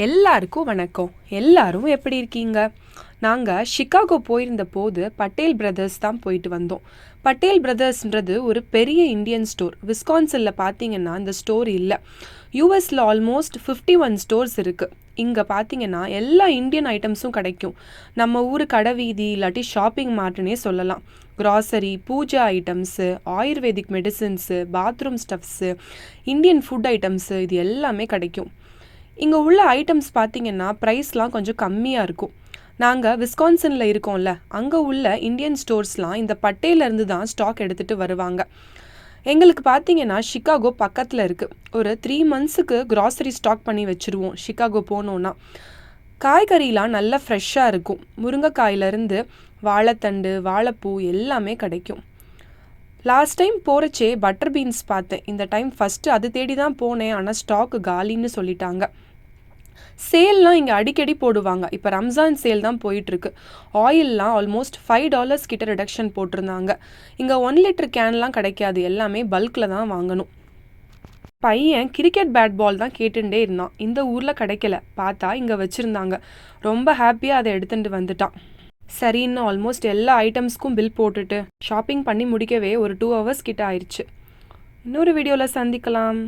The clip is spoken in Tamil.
எல்லாருக்கும் வணக்கம். எல்லாரும் எப்படி இருக்கீங்க? நாங்கள் சிகாகோ போயிருந்த போது பட்டேல் பிரதர்ஸ் தான் போயிட்டு வந்தோம். பட்டேல் பிரதர்ஸ்ன்றது ஒரு பெரிய இந்தியன் ஸ்டோர். விஸ்கான்சினில் பார்த்தீங்கன்னா இந்த ஸ்டோர் இல்லை. யூஎஸில் ஆல்மோஸ்ட் 51 ஸ்டோர்ஸ் இருக்குது. இங்கே பார்த்தீங்கன்னா எல்லா இந்தியன் ஐட்டம்ஸும் கிடைக்கும். நம்ம ஊர் கடை வீதி இல்லாட்டி ஷாப்பிங் மார்ட்னே சொல்லலாம். Grocery, puja items, ayurvedic medicines, bathroom stuffs, Indian food items இது எல்லாமே கிடைக்கும். இங்கே உள்ள ஐட்டம்ஸ் பார்த்திங்கன்னா ப்ரைஸ்லாம் கொஞ்சம் கம்மியாக இருக்கும். நாங்கள் விஸ்கான்சினில் இருக்கோம்ல, அங்கே உள்ள இந்தியன் ஸ்டோர்ஸ்லாம் இந்த பட்டேலேருந்து தான் ஸ்டாக் எடுத்துகிட்டு வருவாங்க. எங்களுக்கு பார்த்திங்கன்னா சிகாகோ பக்கத்தில் இருக்குது. ஒரு 3 மந்த்ஸுக்கு கிராசரி ஸ்டாக் பண்ணி வச்சுருவோம் சிகாகோ போனோன்னா. காய்கறிலாம் நல்லா ஃப்ரெஷ்ஷாக இருக்கும். முருங்கைக்காயிலேருந்து வாழைத்தண்டு, வாழைப்பூ எல்லாமே கிடைக்கும். லாஸ்ட் டைம் போகிறச்சே பட்டர் பீன்ஸ் பார்த்தேன். இந்த டைம் ஃபஸ்ட்டு அது தேடி தான் போனேன், ஆனால் ஸ்டாக்கு காலின்னு சொல்லிட்டாங்க. சேல்லாம் இங்கே அடிக்கடி போடுவாங்க. இப்போ ரம்ஜான் சேல் தான் போயிட்டுருக்கு. ஆயிலெலாம் ஆல்மோஸ்ட் $5 கிட்ட ரிடக்ஷன் போட்டிருந்தாங்க. இங்கே 1 லிட்டர் கேன்லாம் கிடைக்காது, எல்லாமே பல்கில் தான் வாங்கணும். பையன் கிரிக்கெட் பேட் பால் தான் கேட்டுட்டே இருந்தான். இந்த ஊரில் கிடைக்கல, பார்த்தா இங்கே வச்சுருந்தாங்க. ரொம்ப ஹாப்பியாக அதை எடுத்துகிட்டு வந்துட்டான். சரின்னு ஆல்மோஸ்ட் எல்லா ஐட்டம்ஸ்க்கும் பில் போட்டுட்டு ஷாப்பிங் பண்ணி முடிக்கவே ஒரு 2 ஹவர்ஸ் கிட்ட ஆயிடுச்சு. இன்னொரு வீடியோவில் சந்திக்கலாம்.